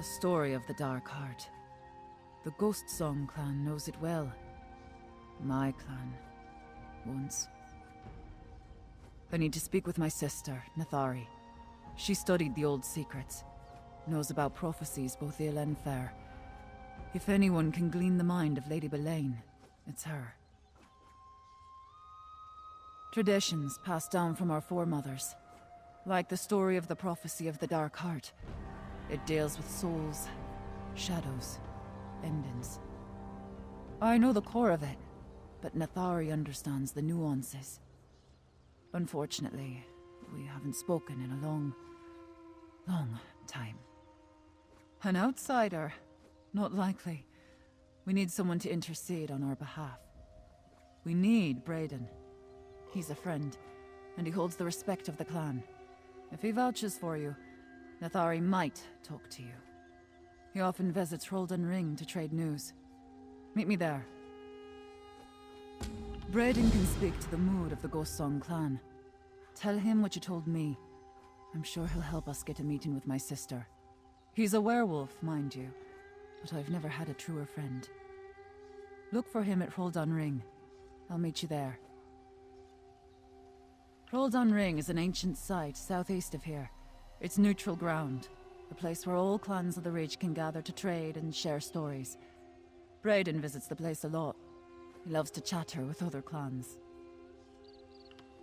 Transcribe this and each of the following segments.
The story of the Dark Heart. The Ghost Song clan knows it well. My clan. Once. I need to speak with my sister, Nathari. She studied the old secrets. Knows about prophecies both ill and fair. If anyone can glean the mind of Lady Belaine, it's her. Traditions passed down from our foremothers. Like the story of the prophecy of the Dark Heart. It deals with souls, shadows, endings. I know the core of it, but Nathari understands the nuances. Unfortunately, we haven't spoken in a long time. An outsider? Not likely. We need someone to intercede on our behalf. We need Brayden. He's a friend, and he holds the respect of the clan. If he vouches for you, Nathari might talk to you. He often visits Roldan Ring to trade news. Meet me there. Brayden can speak to the mood of the Ghost Song clan. Tell him what you told me. I'm sure he'll help us get a meeting with my sister. He's a werewolf, mind you, but I've never had a truer friend. Look for him at Roldan Ring. I'll meet you there. Roldan Ring is an ancient site southeast of here. It's neutral ground, a place where all clans of the Ridge can gather to trade and share stories. Brayden visits the place a lot. He loves to chatter with other clans.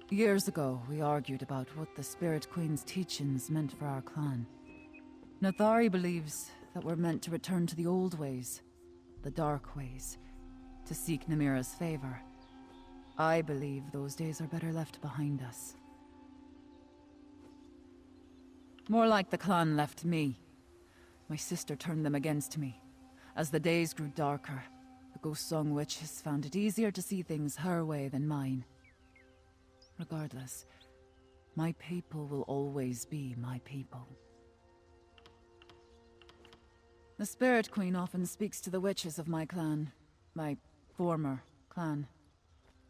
Years ago, we argued about what the Spirit Queen's teachings meant for our clan. Nathari believes that we're meant to return to the old ways, the dark ways, to seek Namira's favor. I believe those days are better left behind us. More like the clan left me. My sister turned them against me. As the days grew darker, the Ghost Song Witches found it easier to see things her way than mine. Regardless, my people will always be my people. The Spirit Queen often speaks to the witches of my clan. My former clan.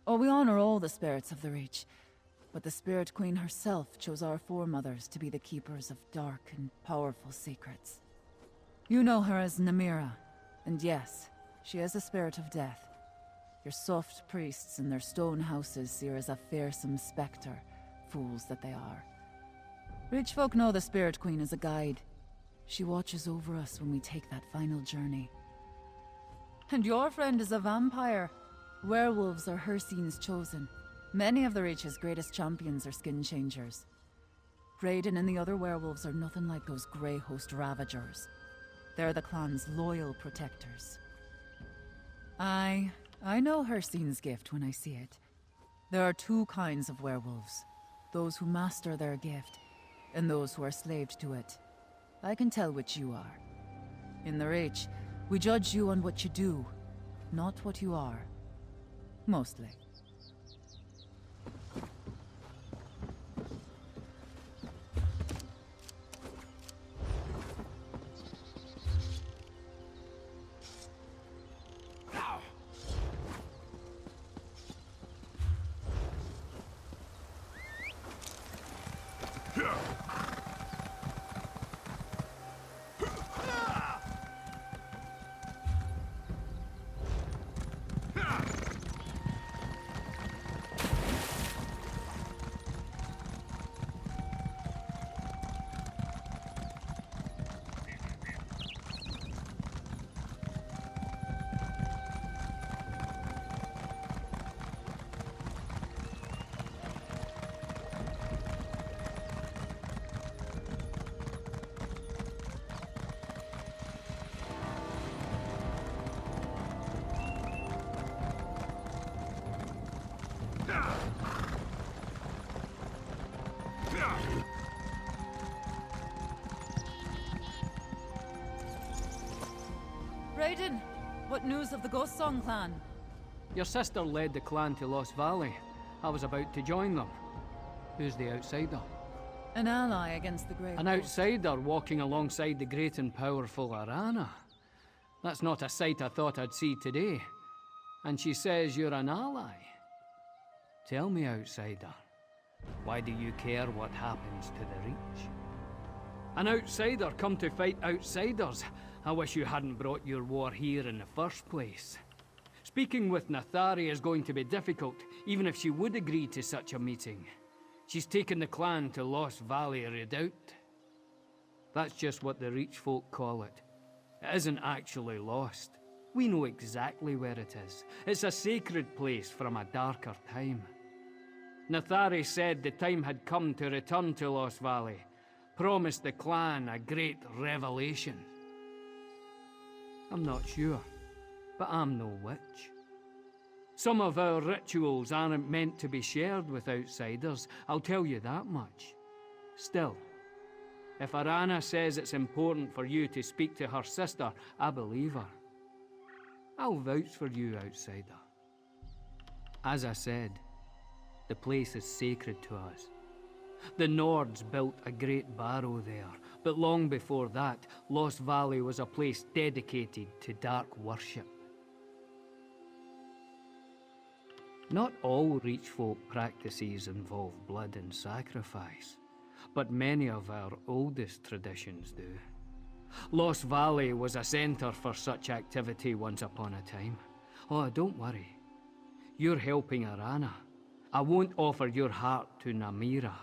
Oh, we honor all the spirits of the Reach. But the Spirit Queen herself chose our foremothers to be the keepers of dark and powerful secrets. You know her as Namira, and yes, she is a spirit of death. Your soft priests in their stone houses see her as a fearsome spectre, fools that they are. Rich folk know the Spirit Queen as a guide. She watches over us when we take that final journey. And your friend is a vampire. Werewolves are Hircine's chosen. Many of the Reach's greatest champions are skin changers. Brayden and the other werewolves are nothing like those Grey Host Ravagers. They're the clan's loyal protectors. I know Hircine's gift when I see it. There are two kinds of werewolves. Those who master their gift, and those who are slaved to it. I can tell which you are. In the Reach, we judge you on what you do, not what you are. Mostly. Brayden, what news of the Ghost Song clan? Your sister led the clan to Lost Valley. I was about to join them. Who's the outsider? An ally against the Grey Host. An outsider walking alongside the great and powerful Arana. That's not a sight I thought I'd see today. And she says you're an ally. Tell me, outsider, why do you care what happens to the Reach? An outsider come to fight outsiders. I wish you hadn't brought your war here in the first place. Speaking with Nathari is going to be difficult, even if she would agree to such a meeting. She's taken the clan to Lost Valley Redoubt. That's just what the Reach folk call it. It isn't actually lost. We know exactly where it is. It's a sacred place from a darker time. Nathari said the time had come to return to Lost Valley, promised the clan a great revelation. I'm not sure, but I'm no witch. Some of our rituals aren't meant to be shared with outsiders, I'll tell you that much. Still, if Arana says it's important for you to speak to her sister, I believe her. I'll vouch for you, outsider. As I said, the place is sacred to us. The Nords built a great barrow there, but long before that, Lost Valley was a place dedicated to dark worship. Not all Reach folk practices involve blood and sacrifice, but many of our oldest traditions do. Lost Valley was a center for such activity once upon a time. Oh, don't worry. You're helping Arana. I won't offer your heart to Namira.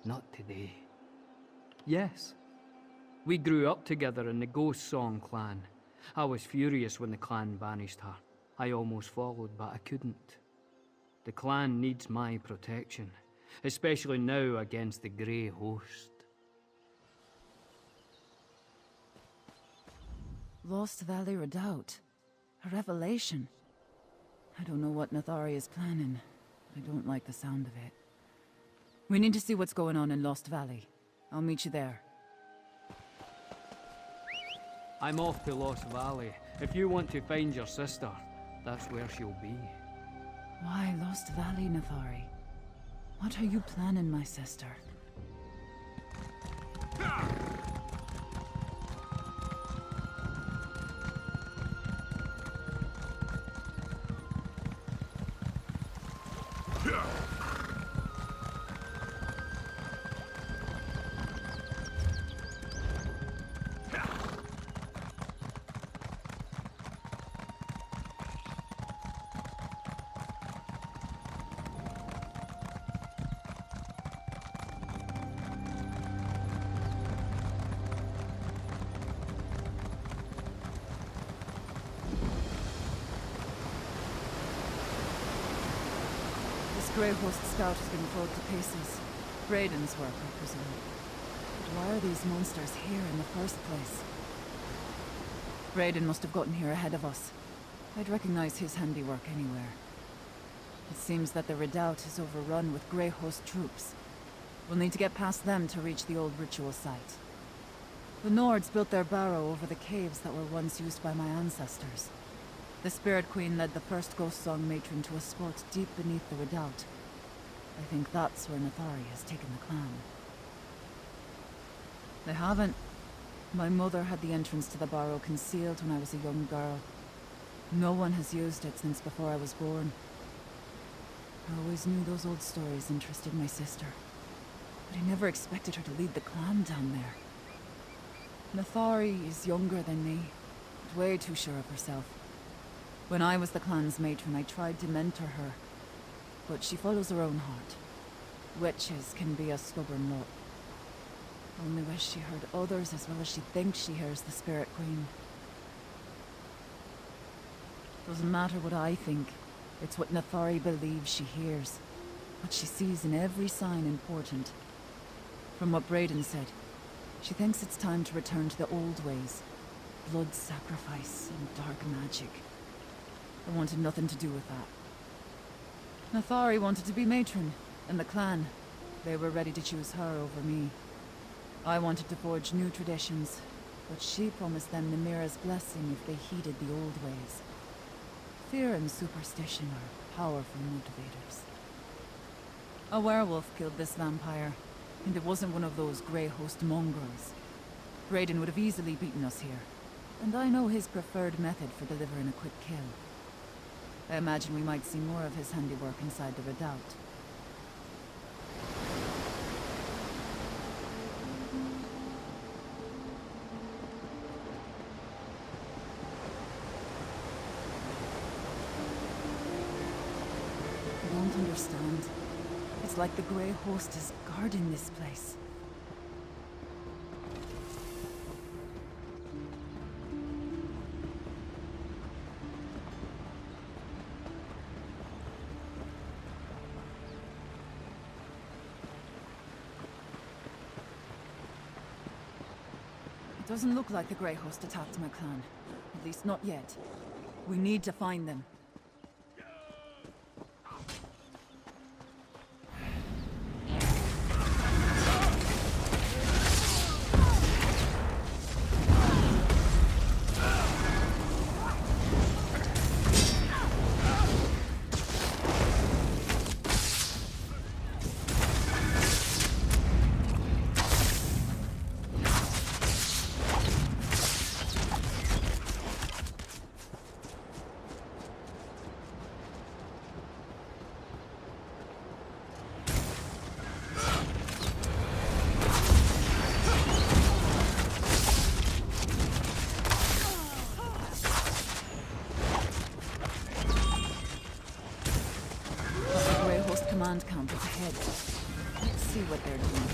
Not today. Yes, we grew up together in the Ghost Song clan. I was furious when the clan banished her. I almost followed, but I couldn't. The clan needs my protection, especially now against the Grey Host. Lost Valley Redoubt. A revelation. I don't know what Nathari is planning. I don't like the sound of it. We need to see what's going on in Lost Valley. I'll meet you there. I'm off to Lost Valley. If you want to find your sister, that's where she'll be. Why Lost Valley, Nathari? What are you planning, my sister? Grey Host Scout has been pulled to pieces. Brayden's work, I presume. But why are these monsters here in the first place? Brayden must have gotten here ahead of us. I'd recognize his handiwork anywhere. It seems that the redoubt is overrun with Grey Host troops. We'll need to get past them to reach the old ritual site. The Nords built their barrow over the caves that were once used by my ancestors. The Spirit Queen led the first Ghost Song matron to a spot deep beneath the redoubt. I think that's where Nathari has taken the clan. They haven't. My mother had the entrance to the barrow concealed when I was a young girl. No one has used it since before I was born. I always knew those old stories interested my sister, but I never expected her to lead the clan down there. Nathari is younger than me, but way too sure of herself. When I was the clan's matron, I tried to mentor her, but she follows her own heart. Witches can be a stubborn lot. Only wish she heard others as well as she thinks she hears the Spirit Queen. Doesn't matter what I think, it's what Nathari believes she hears. What she sees in every sign important. From what Brayden said, she thinks it's time to return to the old ways. Blood sacrifice and dark magic. I wanted nothing to do with that. Nathari wanted to be matron, and the clan. They were ready to choose her over me. I wanted to forge new traditions, but she promised them Namira's blessing if they heeded the old ways. Fear and superstition are powerful motivators. A werewolf killed this vampire, and it wasn't one of those Grey Host mongrels. Brayden would have easily beaten us here, and I know his preferred method for delivering a quick kill. I imagine we might see more of his handiwork inside the redoubt. It's like the Grey Host is guarding this place. It doesn't look like the Grey Host attacked my clan. At least not yet. We need to find them. Command camp up ahead. Let's see what they're doing.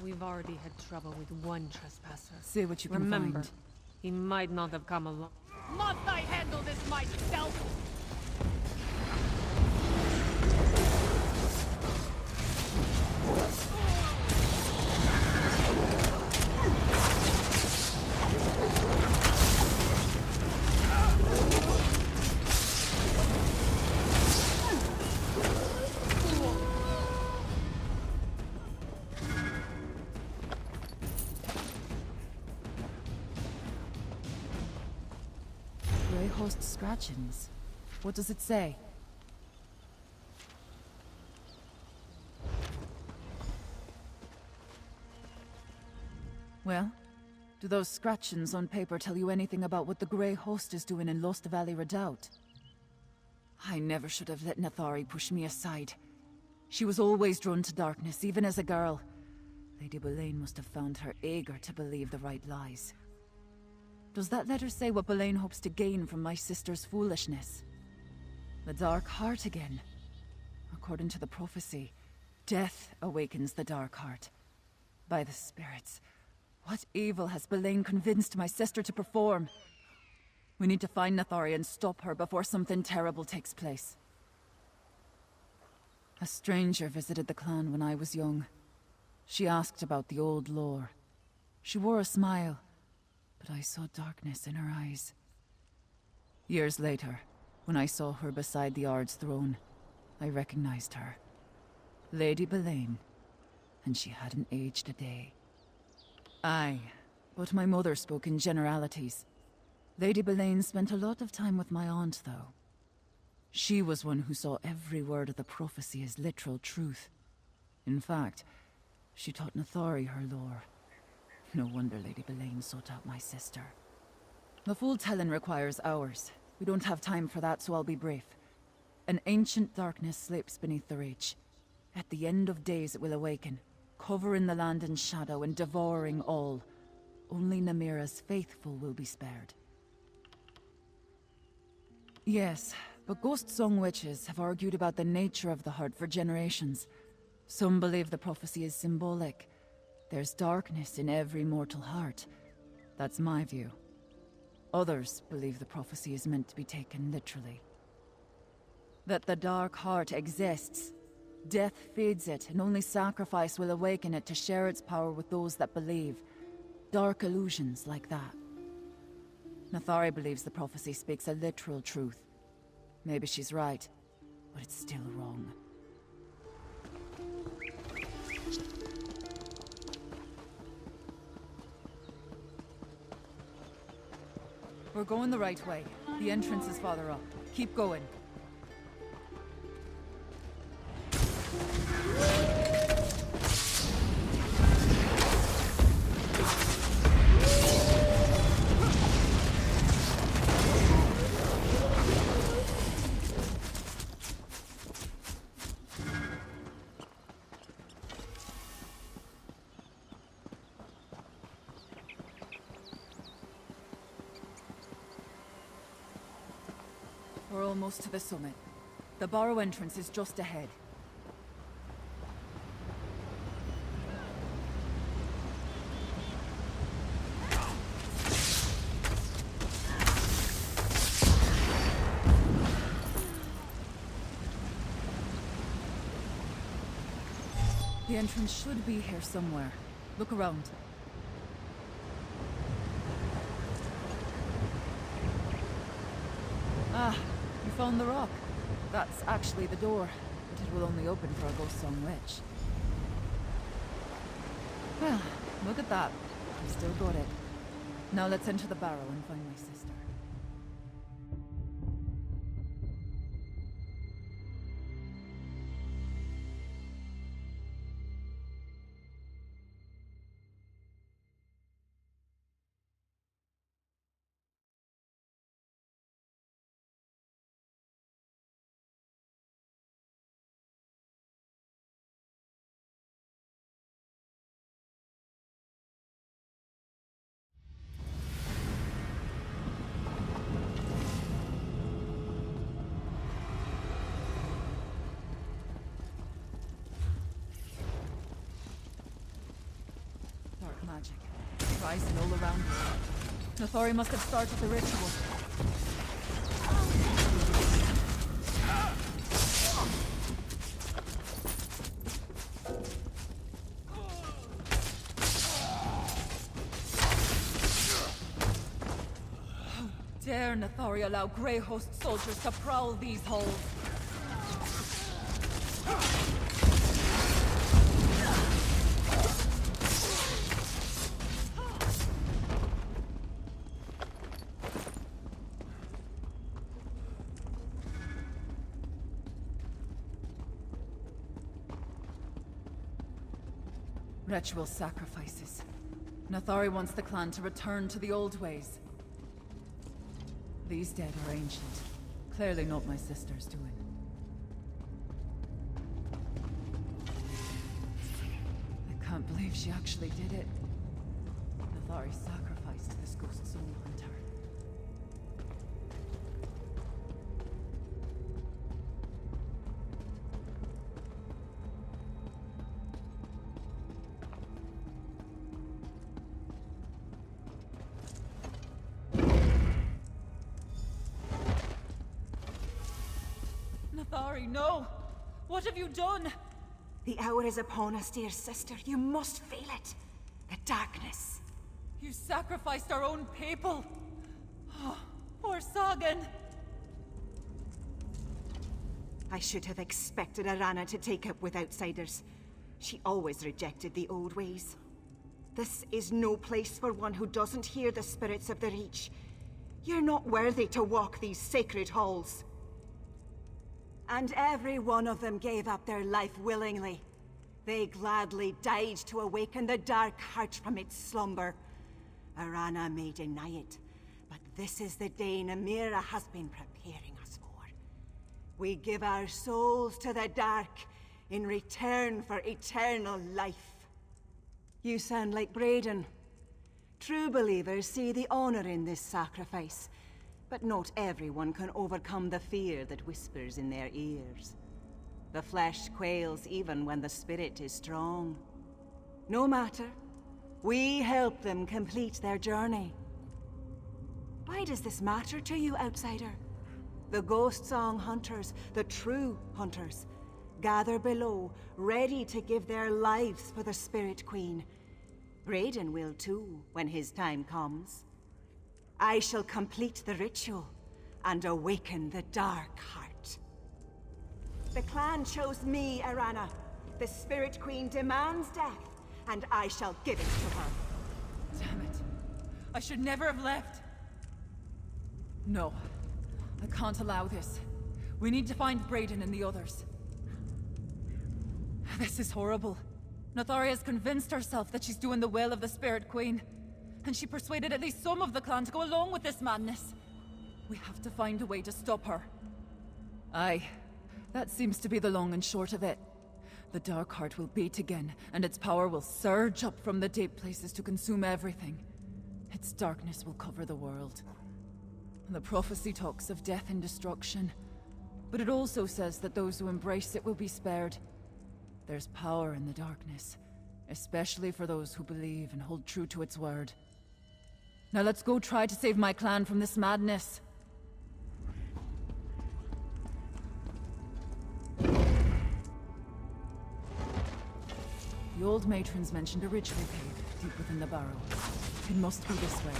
We've already had trouble with one trespasser. See what you can Remember, find. he might not have come along. Must I handle this myself? Grey Host scratchings. What does it say? Well, do those scratchings on paper tell you anything about what the Grey Host is doing in Lost Valley Redoubt? I never should have let Nathari push me aside. She was always drawn to darkness, even as a girl. Lady Boleyn must have found her eager to believe the right lies. Does that letter say what Boleyn hopes to gain from my sister's foolishness? The Dark Heart again. According to the prophecy, death awakens the Dark Heart. By the spirits, what evil has Boleyn convinced my sister to perform? We need to find Nathari and stop her before something terrible takes place. A stranger visited the clan when I was young. She asked about the old lore. She wore a smile, but I saw darkness in her eyes. Years later, when I saw her beside the Ard's throne, I recognized her. Lady Boleyn, and she hadn't aged a day. Aye, but my mother spoke in generalities. Lady Boleyn spent a lot of time with my aunt, though. She was one who saw every word of the prophecy as literal truth. In fact, she taught Nathari her lore. No wonder Lady Boleyn sought out my sister. The full telling requires hours. We don't have time for that, so I'll be brief. An ancient darkness sleeps beneath the Reach. At the end of days it will awaken, covering the land in shadow and devouring all. Only Namira's faithful will be spared. Yes, but Ghost Song witches have argued about the nature of the heart for generations. Some believe the prophecy is symbolic. There's darkness in every mortal heart. That's my view. Others believe the prophecy is meant to be taken literally. That the dark heart exists. Death feeds it, and only sacrifice will awaken it to share its power with those that believe. Dark illusions like that. Nathari believes the prophecy speaks a literal truth. Maybe she's right, but it's still wrong. We're going the right way. The entrance is farther up. Keep going. We're almost to the summit. The burrow entrance is just ahead. The entrance should be here somewhere. Look around. Ah, you found the rock. That's actually the door, but it will only open for a Ghost Song witch. Well, look at that. I still got it. Now let's enter the barrow and find my sister. Dark magic. Rising all around us. Nathori must have started the ritual. How dare Nathori allow Grey Host soldiers to prowl these halls? Ritual sacrifices. Nathari wants the clan to return to the old ways. These dead are ancient. Clearly not my sister's doing. I can't believe she actually did it. Nathari sacrificed this ghost soul hunter. Nathari, no! What have you done? The hour is upon us, dear sister. You must feel it. The darkness. You sacrificed our own people! Oh, poor Sagan! I should have expected Arana to take up with outsiders. She always rejected the old ways. This is no place for one who doesn't hear the spirits of the Reach. You're not worthy to walk these sacred halls. And every one of them gave up their life willingly. They gladly died to awaken the dark heart from its slumber. Arana may deny it, but this is the day Namira has been preparing us for. We give our souls to the dark in return for eternal life. You sound like Braden. True believers see the honor in this sacrifice. But not everyone can overcome the fear that whispers in their ears. The flesh quails even when the spirit is strong. No matter. We help them complete their journey. Why does this matter to you, outsider? The Ghost Song hunters, the true hunters, gather below, ready to give their lives for the Spirit Queen. Braden will too, when his time comes. I shall complete the ritual and awaken the dark heart. The clan chose me, Arana. The Spirit Queen demands death, and I shall give it to her. Damn it. I should never have left. No. I can't allow this. We need to find Braden and the others. This is horrible. Nathari has convinced herself that she's doing the will of the Spirit Queen. And she persuaded at least some of the clan to go along with this madness. We have to find a way to stop her. Aye. That seems to be the long and short of it. The Dark Heart will beat again, and its power will surge up from the deep places to consume everything. Its darkness will cover the world. The prophecy talks of death and destruction, but it also says that those who embrace it will be spared. There's power in the darkness, especially for those who believe and hold true to its word. Now let's go try to save my clan from this madness. The old matrons mentioned a ritual cave deep within the barrow. It must be this way.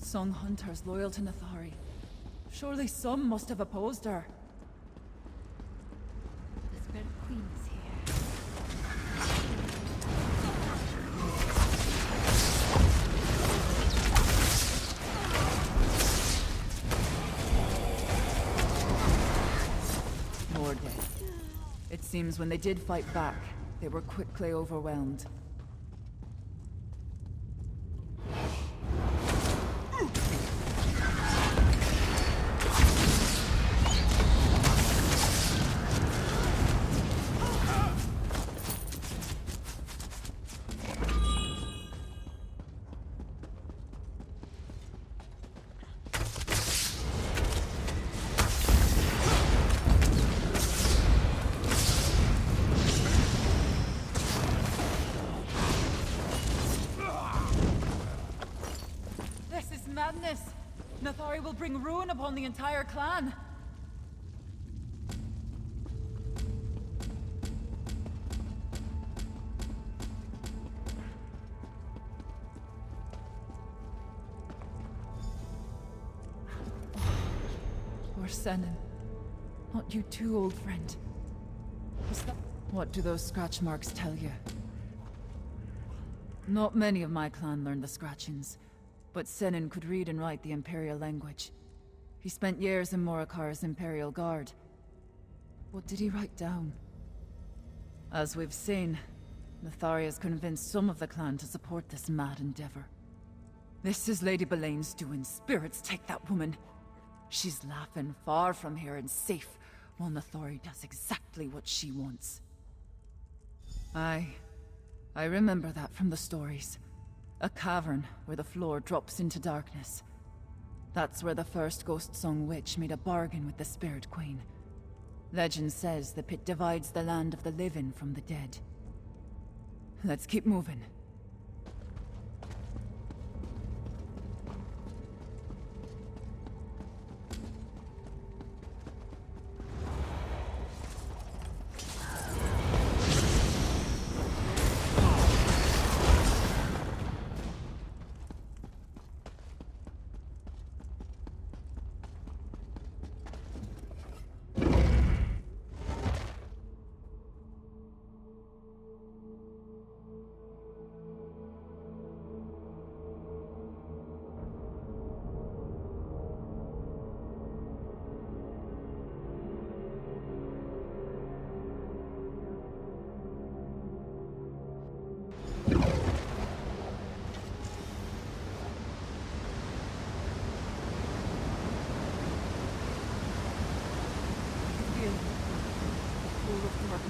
Song hunters loyal to Nathari. Surely some must have opposed her. The Spirit Queen is here. More dead. It seems when they did fight back, they were quickly overwhelmed. Madness! Nathari will bring ruin upon the entire clan! Poor Senin. Not you too, old friend. What do those scratch marks tell you? Not many of my clan learned the scratchings. But Senin could read and write the Imperial language. He spent years in Morikar's Imperial Guard. What did he write down? As we've seen, Nathari has convinced some of the clan to support this mad endeavor. This is Lady Belane's doing. Spirits take that woman. She's laughing far from here and safe, while Nathari does exactly what she wants. I remember that from the stories. A cavern where the floor drops into darkness. That's where the first Ghost Song witch made a bargain with the Spirit Queen. Legend says the pit divides the land of the living from the dead. Let's keep moving.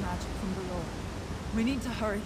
Magic from below. We need to hurry.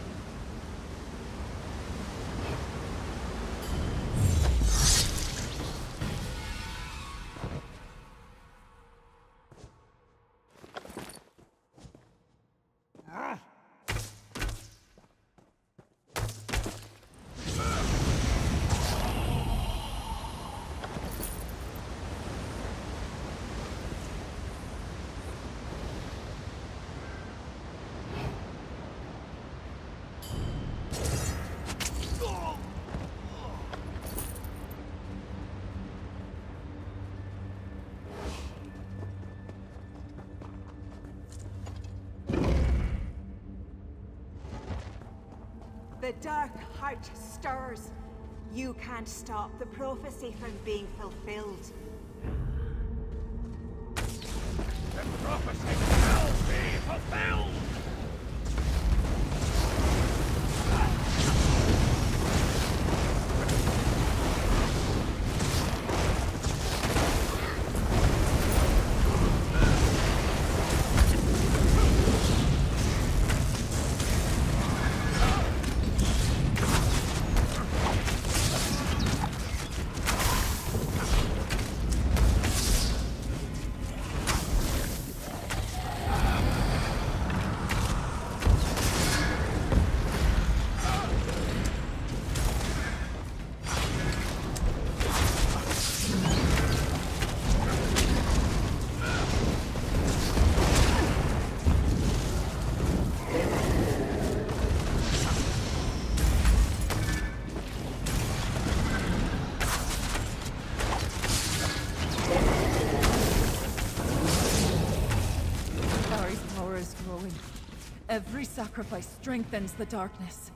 The dark heart stirs. You can't stop the prophecy from being fulfilled. The prophecy! fulfilled! Ari's power is growing. Every sacrifice strengthens the darkness.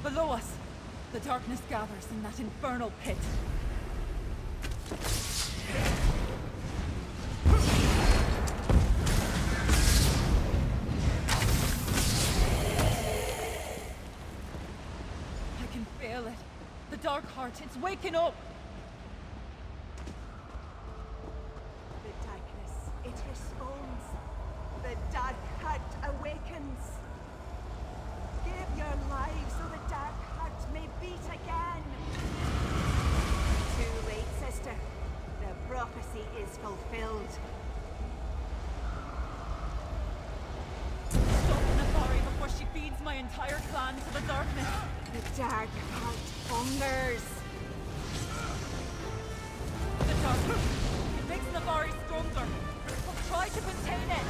Below us, the darkness gathers in that infernal pit. I can feel it. The dark heart, it's waking up! The darkness, it responds. The dark heart awakens. Give your lives so the dark heart may beat again. Too late, sister. The prophecy is fulfilled. Stop Nefari before she feeds my entire clan to the darkness. The dark heart hungers. The darkness, it makes Nefari stronger. I'll try to contain it.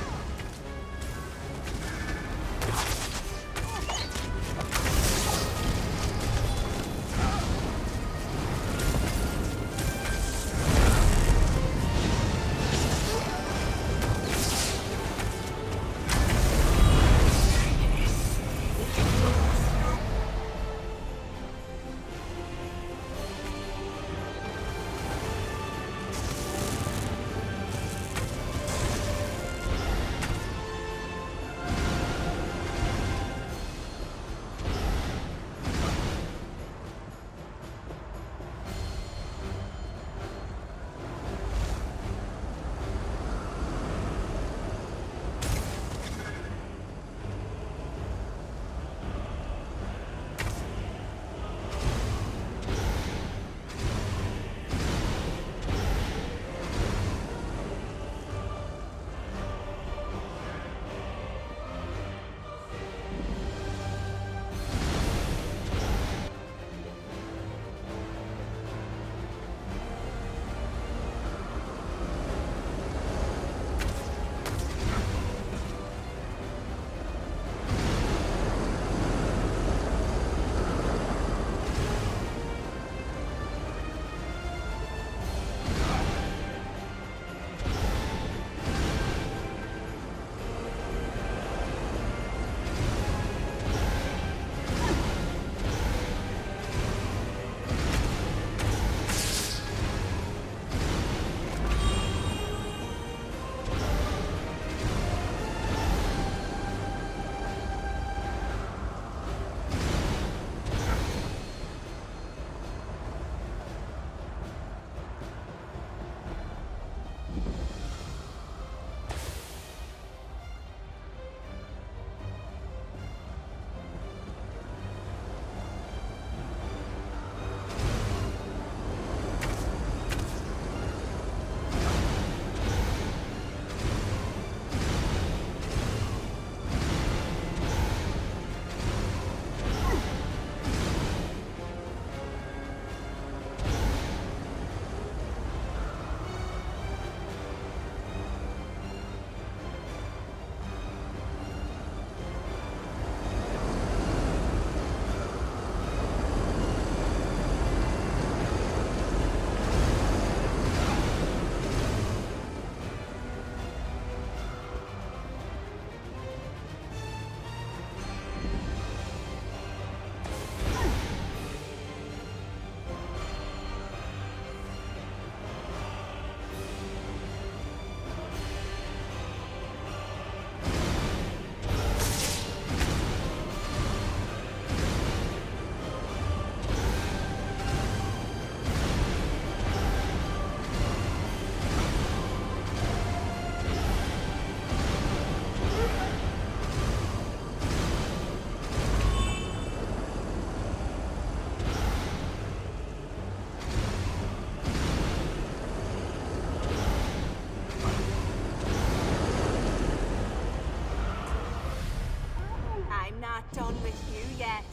not done with you yet.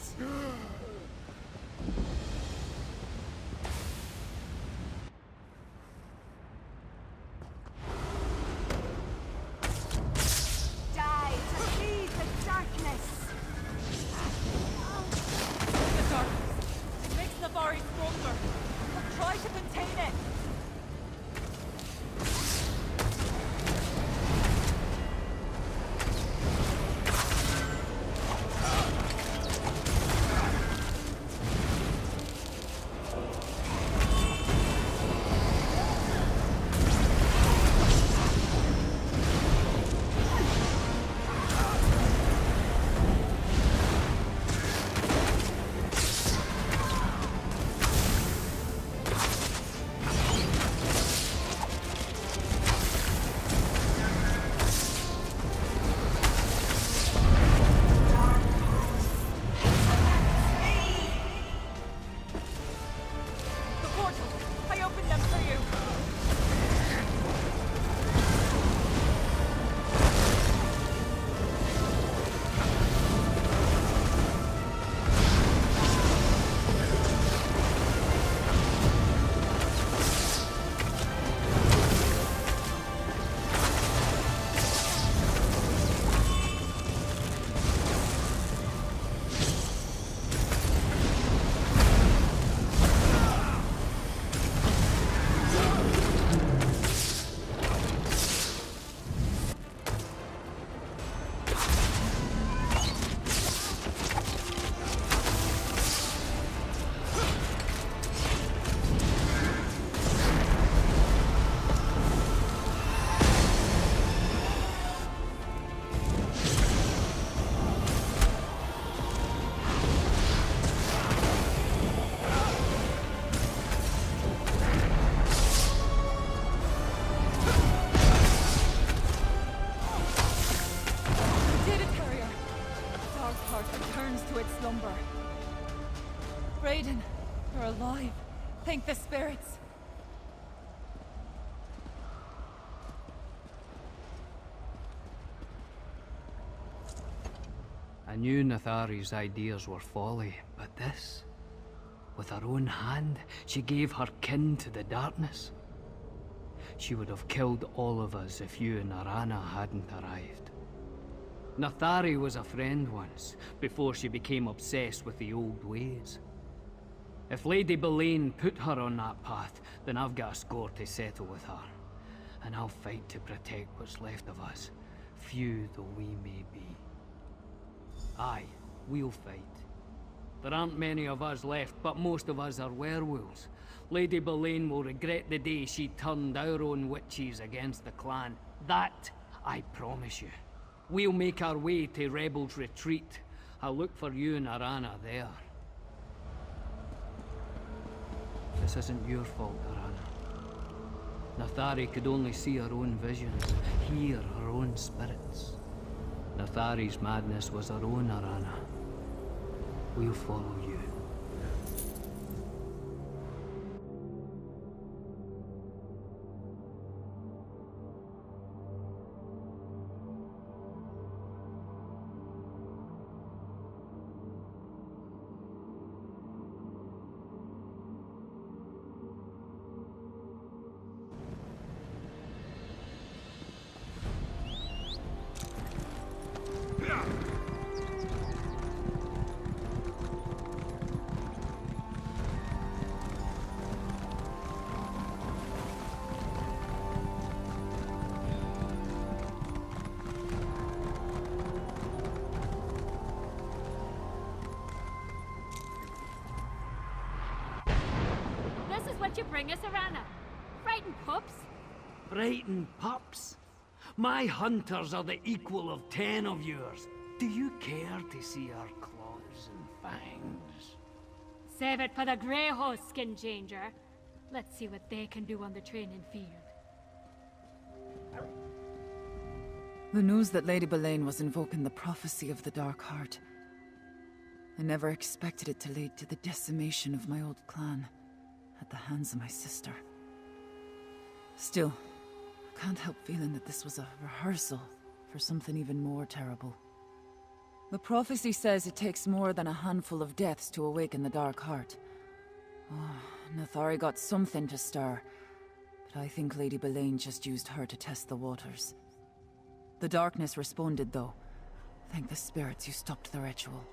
Die to feed the darkness. The darkness. It makes the Vari stronger. But try to contain it. Raiden, you're alive. Thank the spirits. I knew Nathari's ideas were folly, but this... with her own hand, she gave her kin to the darkness. She would have killed all of us if you and Arana hadn't arrived. Nathari was a friend once, before she became obsessed with the old ways. If Lady Boleyn put her on that path, then I've got a score to settle with her. And I'll fight to protect what's left of us, few though we may be. Aye, we'll fight. There aren't many of us left, but most of us are werewolves. Lady Boleyn will regret the day she turned our own witches against the clan. That, I promise you. We'll make our way to Rebel's Retreat. I'll look for you and Arana there. This isn't your fault, Arana. Nathari could only see her own visions, hear her own spirits. Nathari's madness was her own, Arana. We'll follow you. You bring us, Arana? Frightened pups? Frightened pups? My hunters are the equal of 10 of yours. Do you care to see our claws and fangs? Save it for the Grey Horse, Skin Changer. Let's see what they can do on the training field. The news that Lady Boleyn was invoking the prophecy of the Dark Heart. I never expected it to lead to the decimation of my old clan. At the hands of my sister. Still, I can't help feeling that this was a rehearsal for something even more terrible. The prophecy says it takes more than a handful of deaths to awaken the Dark Heart. Oh, Nathari got something to stir, but I think Lady Belaine just used her to test the waters. The darkness responded, though. Thank the spirits you stopped the ritual.